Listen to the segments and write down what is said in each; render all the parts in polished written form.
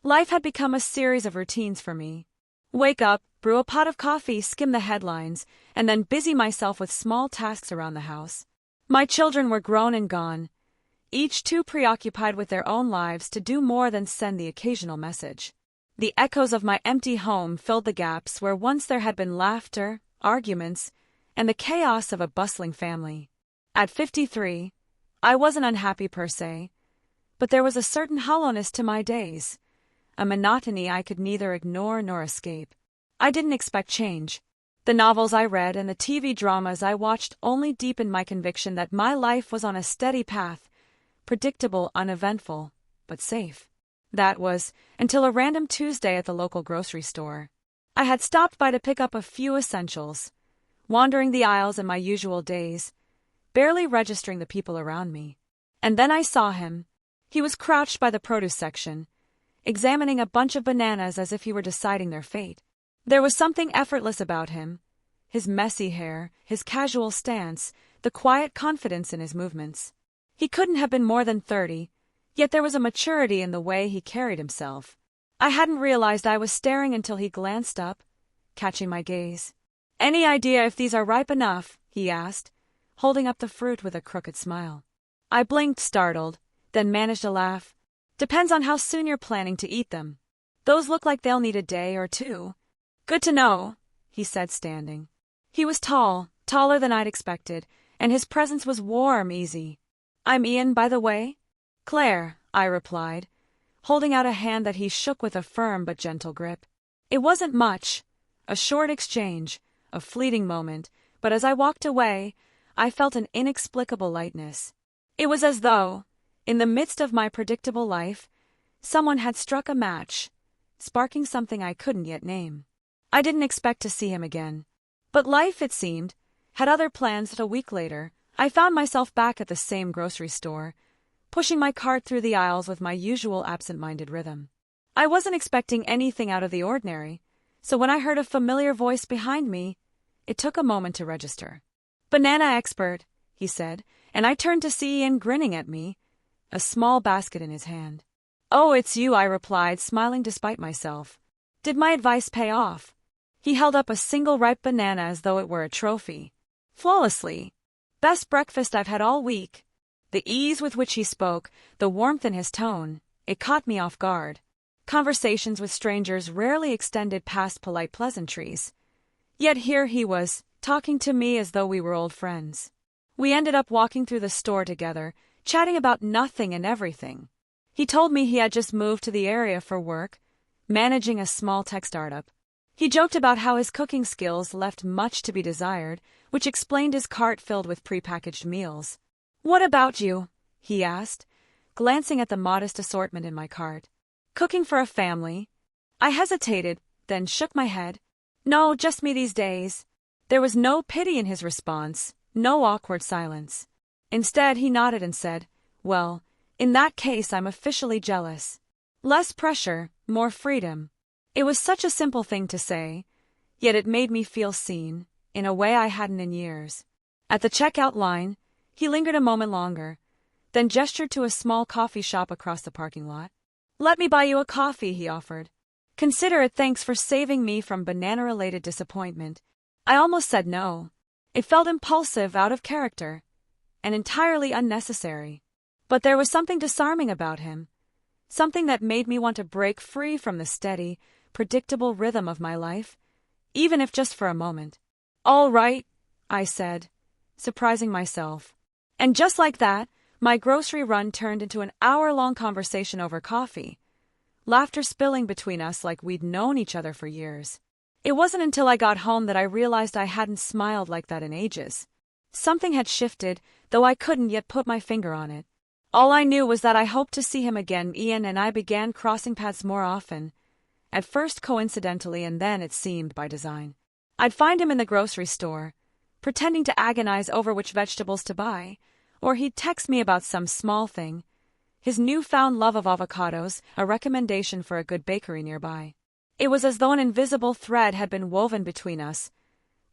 Life had become a series of routines for me. Wake up, brew a pot of coffee, skim the headlines, and then busy myself with small tasks around the house. My children were grown and gone, each too preoccupied with their own lives to do more than send the occasional message. The echoes of my empty home filled the gaps where once there had been laughter, arguments, and the chaos of a bustling family. At 53, I wasn't unhappy per se, but there was a certain hollowness to my days, a monotony I could neither ignore nor escape. I didn't expect change. The novels I read and the TV dramas I watched only deepened my conviction that my life was on a steady path, predictable, uneventful, but safe. That was, until a random Tuesday at the local grocery store. I had stopped by to pick up a few essentials, wandering the aisles in my usual daze, barely registering the people around me. And then I saw him. He was crouched by the produce section, examining a bunch of bananas as if he were deciding their fate. There was something effortless about him, his messy hair, his casual stance, the quiet confidence in his movements. He couldn't have been more than 30, yet there was a maturity in the way he carried himself. I hadn't realized I was staring until he glanced up, catching my gaze. "Any idea if these are ripe enough?" he asked, holding up the fruit with a crooked smile. I blinked, startled, then managed a laugh. "Depends on how soon you're planning to eat them. Those look like they'll need a day or two." "Good to know," he said, standing. He was tall, taller than I'd expected, and his presence was warm, easy. "I'm Ian, by the way." "Claire," I replied, holding out a hand that he shook with a firm but gentle grip. It wasn't much, a short exchange, a fleeting moment, but as I walked away, I felt an inexplicable lightness. It was as though, in the midst of my predictable life, someone had struck a match, sparking something I couldn't yet name. I didn't expect to see him again. But life, it seemed, had other plans that a week later, I found myself back at the same grocery store, pushing my cart through the aisles with my usual absent-minded rhythm. I wasn't expecting anything out of the ordinary, so when I heard a familiar voice behind me, it took a moment to register. "Banana expert," he said, and I turned to see Ian grinning at me, a small basket in his hand. "Oh, it's you," I replied, smiling despite myself. Did my advice pay off? He held up a single ripe banana as though it were a trophy. Flawlessly. Best breakfast I've had all week. The ease with which he spoke, the warmth in his tone, it caught me off guard. Conversations with strangers rarely extended past polite pleasantries. Yet here he was, talking to me as though we were old friends. We ended up walking through the store together, chatting about nothing and everything. He told me he had just moved to the area for work, managing a small tech startup. He joked about how his cooking skills left much to be desired, which explained his cart filled with prepackaged meals. "What about you?" he asked, glancing at the modest assortment in my cart. "Cooking for a family." I hesitated, then shook my head. "No, just me these days." There was no pity in his response, no awkward silence. Instead, he nodded and said, "Well, in that case I'm officially jealous. Less pressure, more freedom." It was such a simple thing to say, yet it made me feel seen, in a way I hadn't in years. At the checkout line, he lingered a moment longer, then gestured to a small coffee shop across the parking lot. "Let me buy you a coffee," he offered. "Consider it thanks for saving me from banana-related disappointment." I almost said no. It felt impulsive, out of character, and entirely unnecessary. But there was something disarming about him, something that made me want to break free from the steady, predictable rhythm of my life, even if just for a moment. "All right," I said, surprising myself. And just like that, my grocery run turned into an hour-long conversation over coffee, laughter spilling between us like we'd known each other for years. It wasn't until I got home that I realized I hadn't smiled like that in ages. Something had shifted, though I couldn't yet put my finger on it. All I knew was that I hoped to see him again. Ian and I began crossing paths more often, at first coincidentally and then, it seemed, by design. I'd find him in the grocery store, pretending to agonize over which vegetables to buy, or he'd text me about some small thing, his newfound love of avocados, a recommendation for a good bakery nearby. It was as though an invisible thread had been woven between us,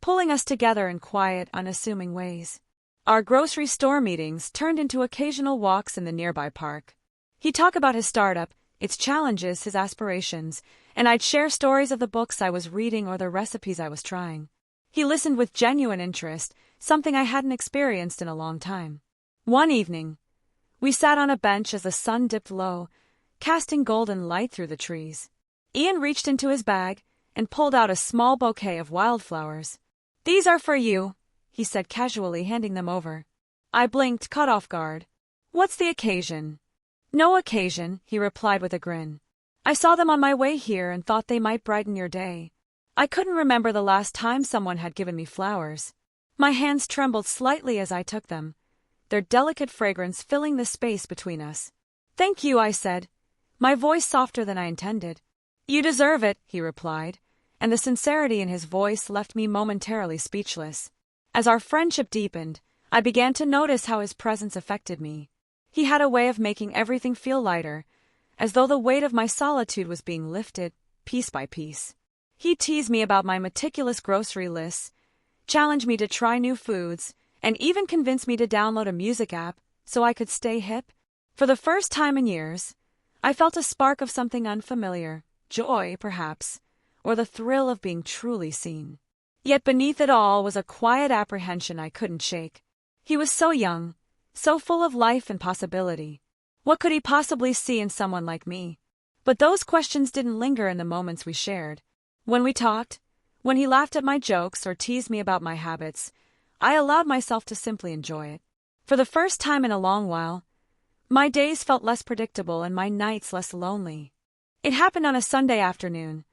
pulling us together in quiet, unassuming ways. Our grocery store meetings turned into occasional walks in the nearby park. He'd talk about his startup, its challenges, his aspirations, and I'd share stories of the books I was reading or the recipes I was trying. He listened with genuine interest, something I hadn't experienced in a long time. One evening, we sat on a bench as the sun dipped low, casting golden light through the trees. Ian reached into his bag and pulled out a small bouquet of wildflowers. "These are for you," he said casually, handing them over. I blinked, caught off guard. "What's the occasion?" "No occasion," he replied with a grin. "I saw them on my way here and thought they might brighten your day." I couldn't remember the last time someone had given me flowers. My hands trembled slightly as I took them, their delicate fragrance filling the space between us. "Thank you," I said, my voice softer than I intended. "You deserve it," he replied, and the sincerity in his voice left me momentarily speechless. As our friendship deepened, I began to notice how his presence affected me. He had a way of making everything feel lighter, as though the weight of my solitude was being lifted, piece by piece. He'd tease me about my meticulous grocery lists, challenge me to try new foods, and even convince me to download a music app so I could stay hip. For the first time in years, I felt a spark of something unfamiliar, joy, perhaps, or the thrill of being truly seen. Yet beneath it all was a quiet apprehension I couldn't shake. He was so young, so full of life and possibility. What could he possibly see in someone like me? But those questions didn't linger in the moments we shared. When we talked, when he laughed at my jokes or teased me about my habits, I allowed myself to simply enjoy it. For the first time in a long while, my days felt less predictable and my nights less lonely. It happened on a Sunday afternoon,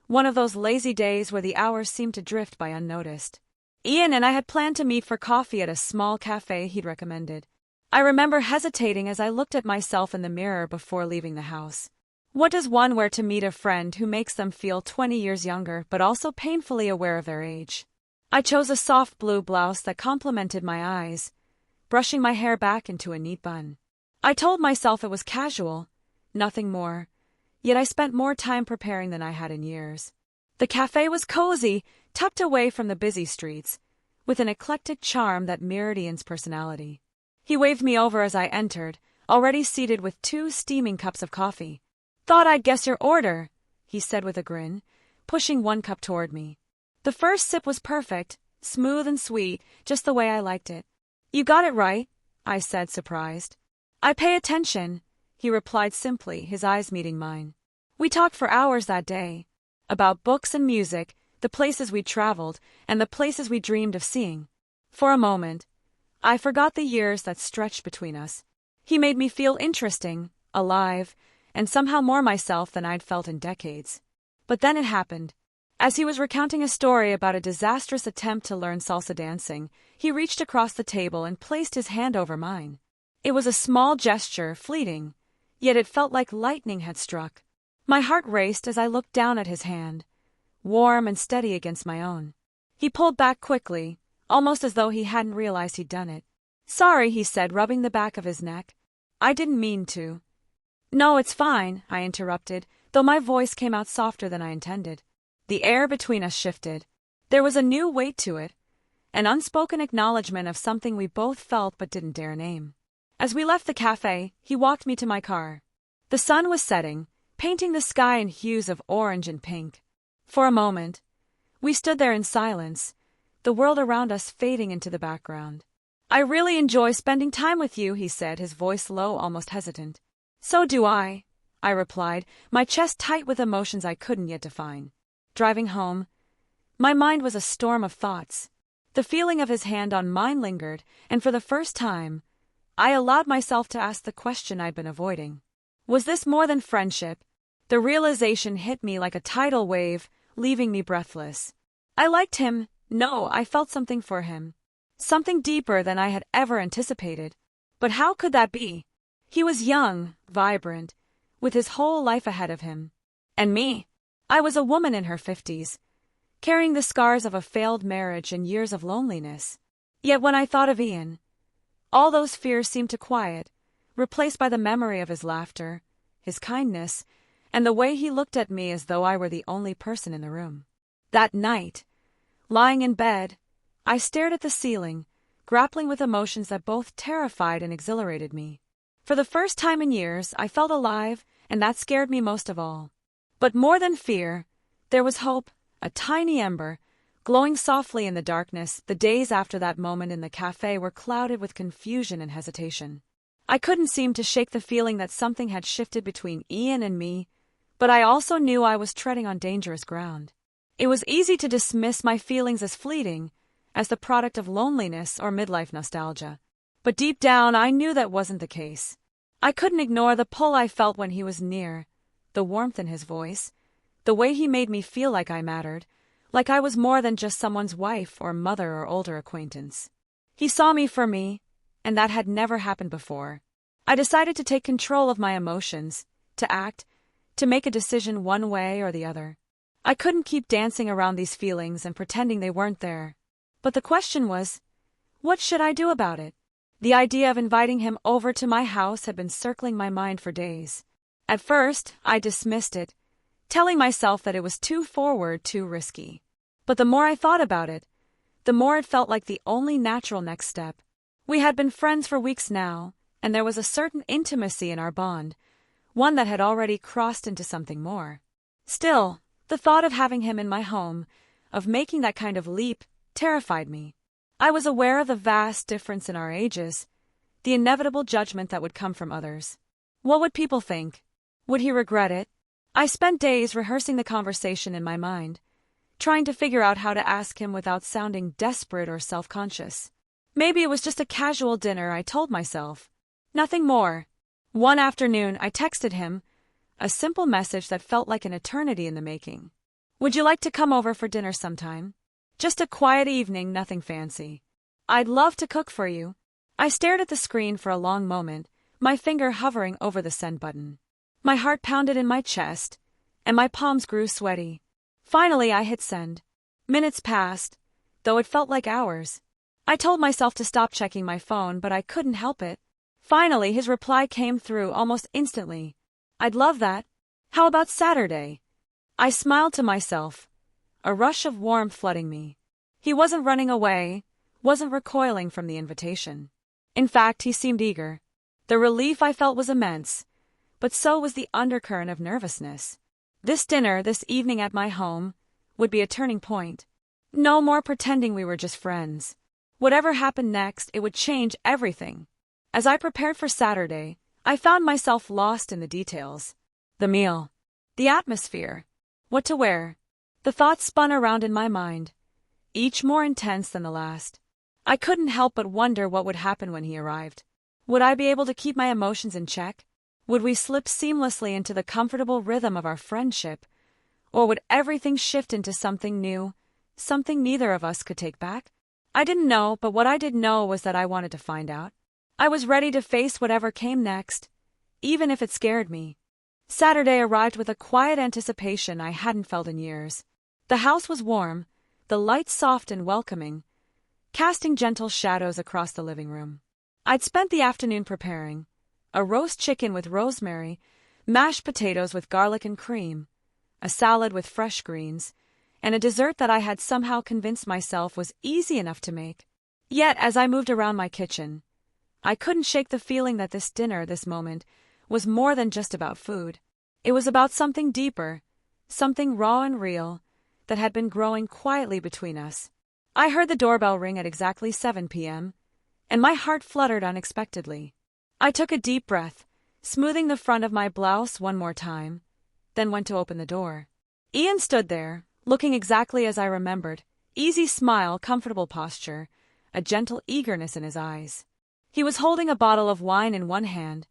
one of those lazy days where the hours seemed to drift by unnoticed. Ian and I had planned to meet for coffee at a small cafe he'd recommended. I remember hesitating as I looked at myself in the mirror before leaving the house. What does one wear to meet a friend who makes them feel 20 years younger but also painfully aware of their age? I chose a soft blue blouse that complemented my eyes, brushing my hair back into a neat bun. I told myself it was casual, nothing more, yet I spent more time preparing than I had in years. The cafe was cozy, tucked away from the busy streets, with an eclectic charm that mirrored Ian's personality. He waved me over as I entered, already seated with 2 steaming cups of coffee. "Thought I'd guess your order," he said with a grin, pushing 1 cup toward me. The first sip was perfect, smooth and sweet, just the way I liked it. "You got it right," I said, surprised. "I pay attention," he replied simply, his eyes meeting mine. We talked for hours that day, about books and music, the places we'd traveled, and the places we dreamed of seeing. For a moment, I forgot the years that stretched between us. He made me feel interesting, alive, and somehow more myself than I'd felt in decades. But then it happened. As he was recounting a story about a disastrous attempt to learn salsa dancing, he reached across the table and placed his hand over mine. It was a small gesture, fleeting, yet it felt like lightning had struck. My heart raced as I looked down at his hand, warm and steady against my own. He pulled back quickly, almost as though he hadn't realized he'd done it. "Sorry," he said, rubbing the back of his neck. "I didn't mean to." "No, it's fine," I interrupted, though my voice came out softer than I intended. The air between us shifted. There was a new weight to it, an unspoken acknowledgement of something we both felt but didn't dare name. As we left the cafe, he walked me to my car. The sun was setting, painting the sky in hues of orange and pink. For a moment, we stood there in silence, the world around us fading into the background. "I really enjoy spending time with you," he said, his voice low, almost hesitant. "So do I replied, my chest tight with emotions I couldn't yet define. Driving home, my mind was a storm of thoughts. The feeling of his hand on mine lingered, and for the first time, I allowed myself to ask the question I'd been avoiding. Was this more than friendship? The realization hit me like a tidal wave, leaving me breathless. I liked him. No, I felt something for him. Something deeper than I had ever anticipated. But how could that be? He was young, vibrant, with his whole life ahead of him. And me? I was a woman in her 50s, carrying the scars of a failed marriage and years of loneliness. Yet when I thought of Ian, all those fears seemed to quiet, replaced by the memory of his laughter, his kindness, and the way he looked at me as though I were the only person in the room. That night, lying in bed, I stared at the ceiling, grappling with emotions that both terrified and exhilarated me. For the first time in years, I felt alive, and that scared me most of all. But more than fear, there was hope, a tiny ember, glowing softly in the darkness. The days after that moment in the cafe were clouded with confusion and hesitation. I couldn't seem to shake the feeling that something had shifted between Ian and me, but I also knew I was treading on dangerous ground. It was easy to dismiss my feelings as fleeting, as the product of loneliness or midlife nostalgia. But deep down, I knew that wasn't the case. I couldn't ignore the pull I felt when he was near, the warmth in his voice, the way he made me feel like I mattered, like I was more than just someone's wife or mother or older acquaintance. He saw me for me, and that had never happened before. I decided to take control of my emotions, to act, to make a decision one way or the other. I couldn't keep dancing around these feelings and pretending they weren't there. But the question was, what should I do about it? The idea of inviting him over to my house had been circling my mind for days. At first, I dismissed it, telling myself that it was too forward, too risky. But the more I thought about it, the more it felt like the only natural next step. We had been friends for weeks now, and there was a certain intimacy in our bond, one that had already crossed into something more. Still, the thought of having him in my home, of making that kind of leap, terrified me. I was aware of the vast difference in our ages, the inevitable judgment that would come from others. What would people think? Would he regret it? I spent days rehearsing the conversation in my mind, trying to figure out how to ask him without sounding desperate or self-conscious. Maybe it was just a casual dinner, I told myself. Nothing more. One afternoon, I texted him, a simple message that felt like an eternity in the making. Would you like to come over for dinner sometime? Just a quiet evening, nothing fancy. I'd love to cook for you. I stared at the screen for a long moment, my finger hovering over the send button. My heart pounded in my chest, and my palms grew sweaty. Finally, I hit send. Minutes passed, though it felt like hours. I told myself to stop checking my phone, but I couldn't help it. Finally, his reply came through almost instantly. I'd love that. How about Saturday? I smiled to myself, a rush of warmth flooding me. He wasn't running away, wasn't recoiling from the invitation. In fact, he seemed eager. The relief I felt was immense, but so was the undercurrent of nervousness. This dinner, this evening at my home, would be a turning point. No more pretending we were just friends. Whatever happened next, it would change everything. As I prepared for Saturday, I found myself lost in the details. The meal, the atmosphere, what to wear. The thoughts spun around in my mind, each more intense than the last. I couldn't help but wonder what would happen when he arrived. Would I be able to keep my emotions in check? Would we slip seamlessly into the comfortable rhythm of our friendship? Or would everything shift into something new, something neither of us could take back? I didn't know, but what I did know was that I wanted to find out. I was ready to face whatever came next, even if it scared me. Saturday arrived with a quiet anticipation I hadn't felt in years. The house was warm, the lights soft and welcoming, casting gentle shadows across the living room. I'd spent the afternoon preparing a roast chicken with rosemary, mashed potatoes with garlic and cream, a salad with fresh greens, and a dessert that I had somehow convinced myself was easy enough to make. Yet, as I moved around my kitchen, I couldn't shake the feeling that this dinner, this moment, was more than just about food. It was about something deeper, something raw and real, that had been growing quietly between us. I heard the doorbell ring at exactly 7 p.m., and my heart fluttered unexpectedly. I took a deep breath, smoothing the front of my blouse one more time, then went to open the door. Ian stood there, looking exactly as I remembered, easy smile, comfortable posture, a gentle eagerness in his eyes. He was holding a bottle of wine in one hand,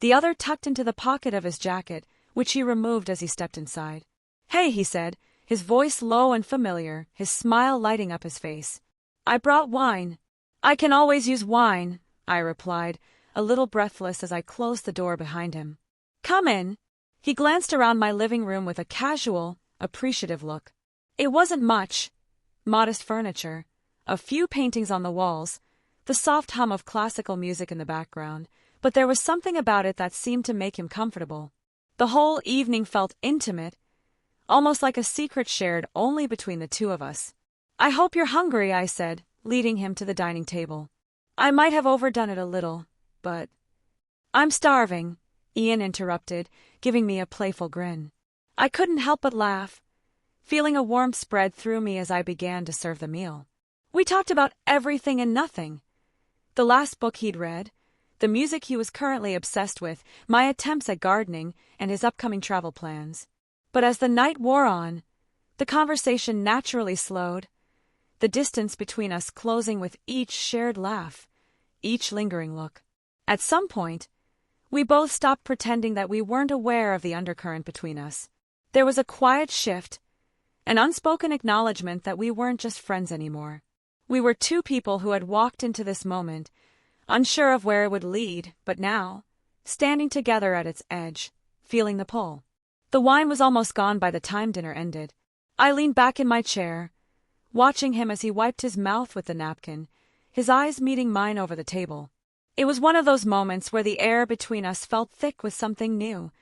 the other tucked into the pocket of his jacket, which he removed as he stepped inside. "Hey," he said, his voice low and familiar, his smile lighting up his face. "I brought wine." "I can always use wine," I replied, a little breathless as I closed the door behind him. "Come in." He glanced around my living room with a casual, appreciative look. It wasn't much. Modest furniture, a few paintings on the walls, the soft hum of classical music in the background, but there was something about it that seemed to make him comfortable. The whole evening felt intimate, almost like a secret shared only between the two of us. "I hope you're hungry," I said, leading him to the dining table. "I might have overdone it a little, but..." "I'm starving," Ian interrupted, giving me a playful grin. I couldn't help but laugh, feeling a warmth spread through me as I began to serve the meal. We talked about everything and nothing. The last book he'd read, the music he was currently obsessed with, my attempts at gardening, and his upcoming travel plans. But as the night wore on, the conversation naturally slowed, the distance between us closing with each shared laugh, each lingering look. At some point, we both stopped pretending that we weren't aware of the undercurrent between us. There was a quiet shift, an unspoken acknowledgement that we weren't just friends anymore. We were two people who had walked into this moment, unsure of where it would lead, but now, standing together at its edge, feeling the pull. The wine was almost gone by the time dinner ended. I leaned back in my chair, watching him as he wiped his mouth with the napkin, his eyes meeting mine over the table. It was one of those moments where the air between us felt thick with something new,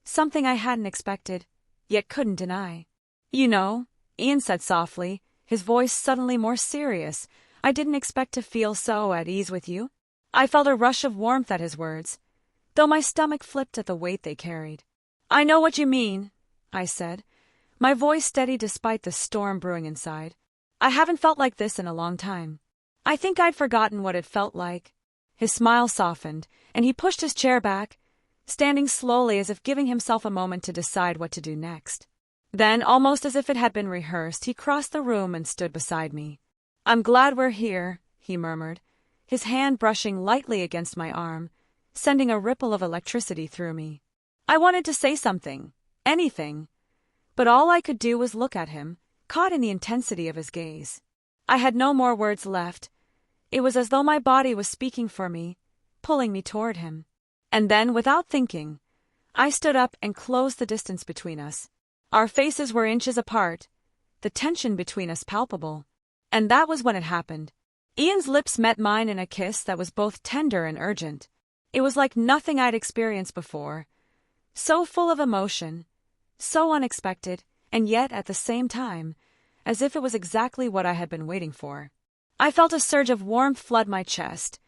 something I hadn't expected, yet couldn't deny. You know, Ian said softly, his voice suddenly more serious, I didn't expect to feel so at ease with you. I felt a rush of warmth at his words, though my stomach flipped at the weight they carried. I know what you mean, I said, my voice steady despite the storm brewing inside. I haven't felt like this in a long time. I think I'd forgotten what it felt like. His smile softened, and he pushed his chair back, standing slowly as if giving himself a moment to decide what to do next. Then, almost as if it had been rehearsed, he crossed the room and stood beside me. I'm glad we're here, he murmured, his hand brushing lightly against my arm, sending a ripple of electricity through me. I wanted to say something, anything, but all I could do was look at him, caught in the intensity of his gaze. I had no more words left. It was as though my body was speaking for me, pulling me toward him. And then, without thinking, I stood up and closed the distance between us. Our faces were inches apart, the tension between us palpable. And that was when it happened. Ian's lips met mine in a kiss that was both tender and urgent. It was like nothing I'd experienced before, so full of emotion, so unexpected, and yet, at the same time, as if it was exactly what I had been waiting for. I felt a surge of warmth flood my chest,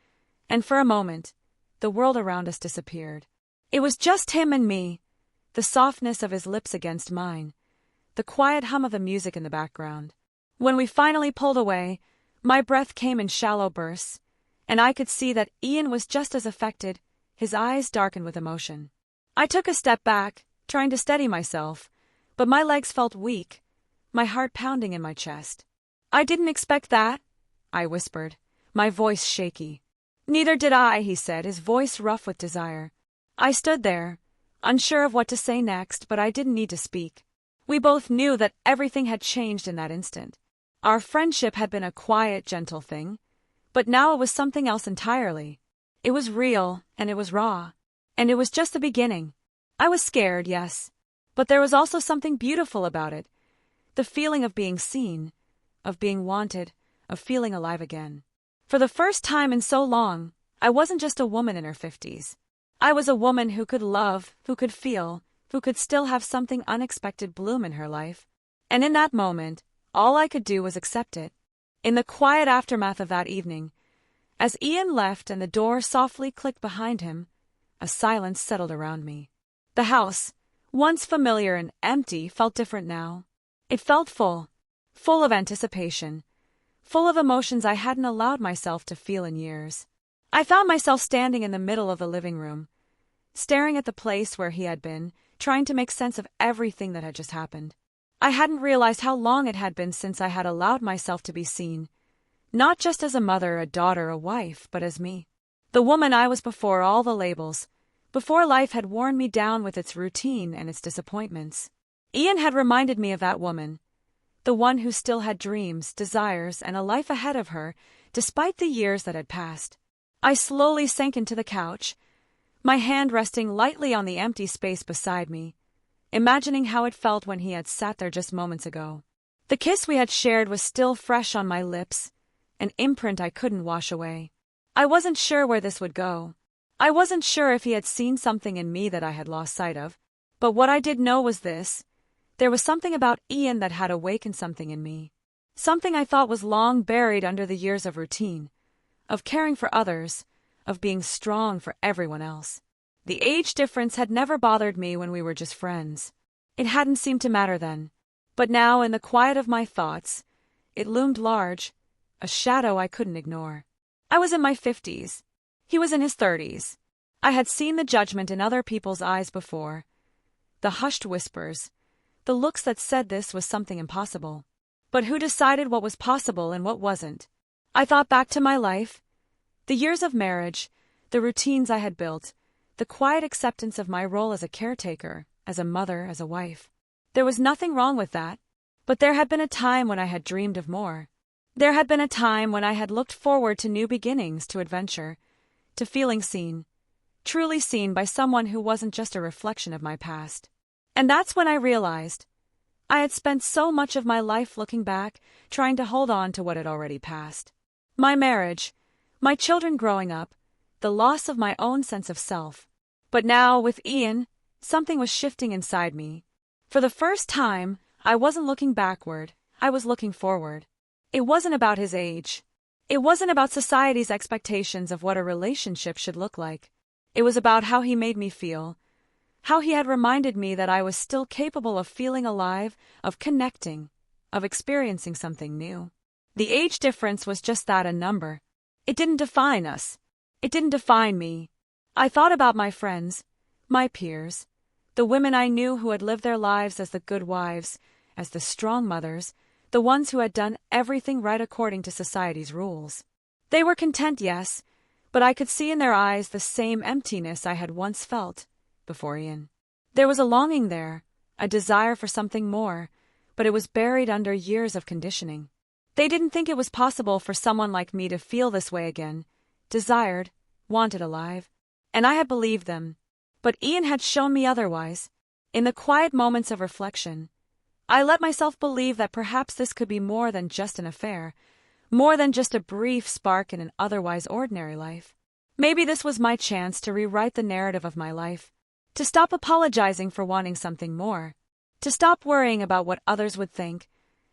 and for a moment, the world around us disappeared. It was just him and me, the softness of his lips against mine, the quiet hum of the music in the background. When we finally pulled away, my breath came in shallow bursts, and I could see that Ian was just as affected, his eyes darkened with emotion. I took a step back, trying to steady myself, but my legs felt weak, my heart pounding in my chest. I didn't expect that, I whispered, my voice shaky. Neither did I, he said, his voice rough with desire. I stood there, unsure of what to say next, but I didn't need to speak. We both knew that everything had changed in that instant. Our friendship had been a quiet, gentle thing, but now it was something else entirely. It was real, and it was raw, and it was just the beginning. I was scared, yes, but there was also something beautiful about it. The feeling of being seen, of being wanted, of feeling alive again. For the first time in so long, I wasn't just a woman in her 50s. I was a woman who could love, who could feel, who could still have something unexpected bloom in her life. And in that moment, all I could do was accept it. In the quiet aftermath of that evening, as Ian left and the door softly clicked behind him, a silence settled around me. The house, once familiar and empty, felt different now. It felt full of anticipation, full of emotions I hadn't allowed myself to feel in years. I found myself standing in the middle of the living room, staring at the place where he had been, trying to make sense of everything that had just happened. I hadn't realized how long it had been since I had allowed myself to be seen, not just as a mother, a daughter, a wife, but as me. The woman I was before all the labels, before life had worn me down with its routine and its disappointments. Ian had reminded me of that woman, the one who still had dreams, desires, and a life ahead of her, despite the years that had passed. I slowly sank into the couch, my hand resting lightly on the empty space beside me, imagining how it felt when he had sat there just moments ago. The kiss we had shared was still fresh on my lips, an imprint I couldn't wash away. I wasn't sure where this would go. I wasn't sure if he had seen something in me that I had lost sight of, but what I did know was this. There was something about Ian that had awakened something in me. Something I thought was long buried under the years of routine, of caring for others, of being strong for everyone else. The age difference had never bothered me when we were just friends. It hadn't seemed to matter then. But now, in the quiet of my thoughts, it loomed large, a shadow I couldn't ignore. I was in my 50s. He was in his 30s. I had seen the judgment in other people's eyes before. The hushed whispers, the looks that said this was something impossible. But who decided what was possible and what wasn't? I thought back to my life, the years of marriage, the routines I had built, the quiet acceptance of my role as a caretaker, as a mother, as a wife. There was nothing wrong with that. But there had been a time when I had dreamed of more. There had been a time when I had looked forward to new beginnings, to adventure, to feeling seen, truly seen by someone who wasn't just a reflection of my past. And that's when I realized I had spent so much of my life looking back, trying to hold on to what had already passed. My marriage, my children growing up, the loss of my own sense of self. But now, with Ian, something was shifting inside me. For the first time, I wasn't looking backward, I was looking forward. It wasn't about his age. It wasn't about society's expectations of what a relationship should look like. It was about how he made me feel, how he had reminded me that I was still capable of feeling alive, of connecting, of experiencing something new. The age difference was just that, a number. It didn't define us. It didn't define me. I thought about my friends, my peers, the women I knew who had lived their lives as the good wives, as the strong mothers, the ones who had done everything right according to society's rules. They were content, yes, but I could see in their eyes the same emptiness I had once felt before Ian. There was a longing there, a desire for something more, but it was buried under years of conditioning. They didn't think it was possible for someone like me to feel this way again, desired, wanted alive. And I had believed them. But Ian had shown me otherwise. In the quiet moments of reflection, I let myself believe that perhaps this could be more than just an affair, more than just a brief spark in an otherwise ordinary life. Maybe this was my chance to rewrite the narrative of my life, to stop apologizing for wanting something more, to stop worrying about what others would think,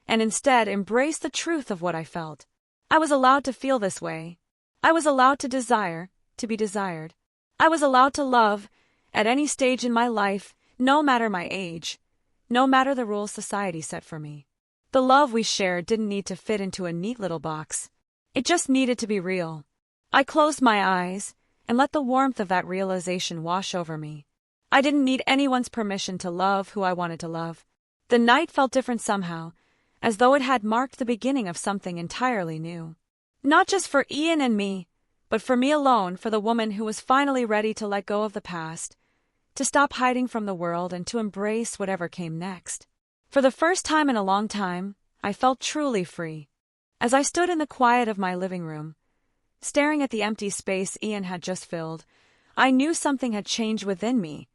and instead embrace the truth of what I felt. I was allowed to feel this way. I was allowed to desire, to be desired. I was allowed to love, at any stage in my life, no matter my age, no matter the rules society set for me. The love we shared didn't need to fit into a neat little box. It just needed to be real. I closed my eyes and let the warmth of that realization wash over me. I didn't need anyone's permission to love who I wanted to love. The night felt different somehow, as though it had marked the beginning of something entirely new. Not just for Ian and me, but for me alone, for the woman who was finally ready to let go of the past, to stop hiding from the world and to embrace whatever came next. For the first time in a long time, I felt truly free. As I stood in the quiet of my living room, staring at the empty space Ian had just filled, I knew something had changed within me,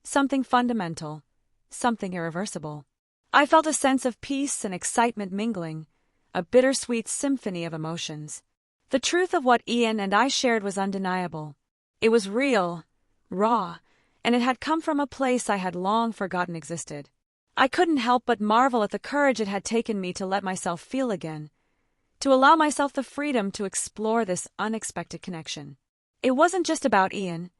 something fundamental, something irreversible. I felt a sense of peace and excitement mingling, a bittersweet symphony of emotions. The truth of what Ian and I shared was undeniable. It was real, raw, and it had come from a place I had long forgotten existed. I couldn't help but marvel at the courage it had taken me to let myself feel again, to allow myself the freedom to explore this unexpected connection. It wasn't just about Ian.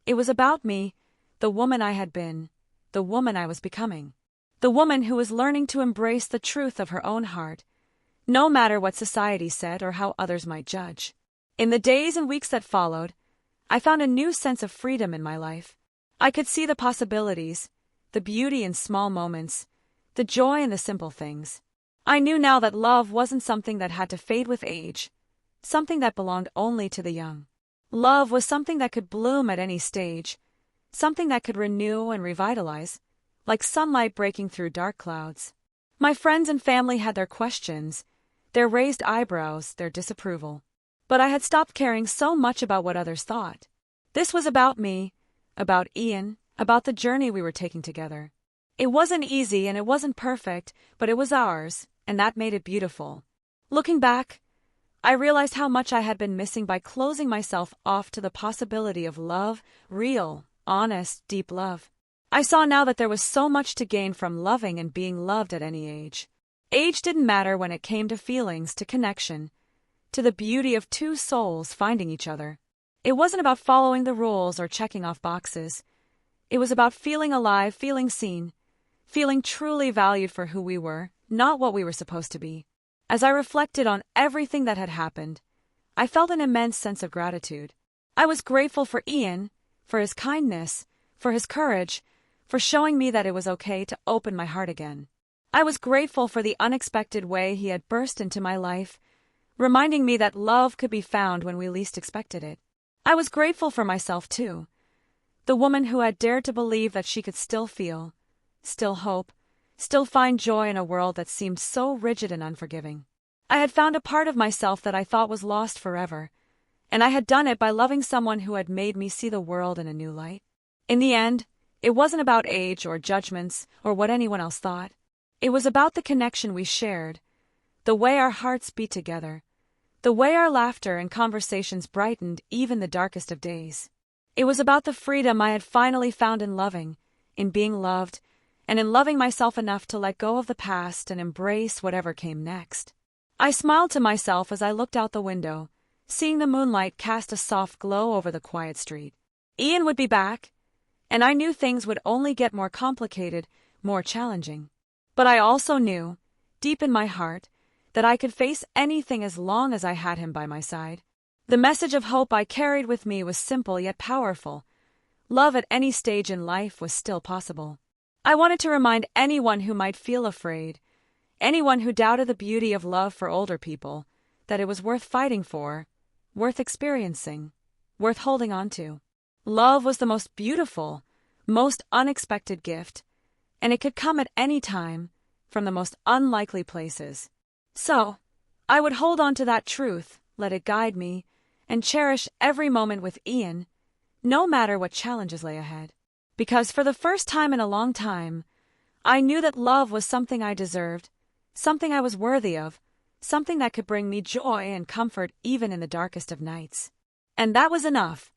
It was about me, the woman I had been, the woman I was becoming, the woman who was learning to embrace the truth of her own heart, no matter what society said or how others might judge. In the days and weeks that followed, I found a new sense of freedom in my life. I could see the possibilities, the beauty in small moments, the joy in the simple things. I knew now that love wasn't something that had to fade with age, something that belonged only to the young. Love was something that could bloom at any stage, something that could renew and revitalize, like sunlight breaking through dark clouds. My friends and family had their questions, their raised eyebrows, their disapproval. But I had stopped caring so much about what others thought. This was about me, about Ian, about the journey we were taking together. It wasn't easy and it wasn't perfect, but it was ours, and that made it beautiful. Looking back, I realized how much I had been missing by closing myself off to the possibility of love, real, honest, deep love. I saw now that there was so much to gain from loving and being loved at any age. Age didn't matter when it came to feelings, to connection, to the beauty of two souls finding each other. It wasn't about following the rules or checking off boxes. It was about feeling alive, feeling seen, feeling truly valued for who we were, not what we were supposed to be. As I reflected on everything that had happened, I felt an immense sense of gratitude. I was grateful for Ian, for his kindness, for his courage, for showing me that it was okay to open my heart again. I was grateful for the unexpected way he had burst into my life, reminding me that love could be found when we least expected it. I was grateful for myself, too. The woman who had dared to believe that she could still feel, still hope, still find joy in a world that seemed so rigid and unforgiving. I had found a part of myself that I thought was lost forever, and I had done it by loving someone who had made me see the world in a new light. In the end, it wasn't about age or judgments or what anyone else thought. It was about the connection we shared, the way our hearts beat together, the way our laughter and conversations brightened even the darkest of days. It was about the freedom I had finally found in loving, in being loved, and in loving myself enough to let go of the past and embrace whatever came next. I smiled to myself as I looked out the window, seeing the moonlight cast a soft glow over the quiet street. Ian would be back, and I knew things would only get more complicated, more challenging. But I also knew, deep in my heart, that I could face anything as long as I had him by my side. The message of hope I carried with me was simple yet powerful. Love at any stage in life was still possible. I wanted to remind anyone who might feel afraid, anyone who doubted the beauty of love for older people, that it was worth fighting for, worth experiencing, worth holding on to. Love was the most beautiful, most unexpected gift, and it could come at any time, from the most unlikely places. So, I would hold on to that truth, let it guide me, and cherish every moment with Ian, no matter what challenges lay ahead. Because for the first time in a long time, I knew that love was something I deserved, something I was worthy of, something that could bring me joy and comfort even in the darkest of nights. And that was enough.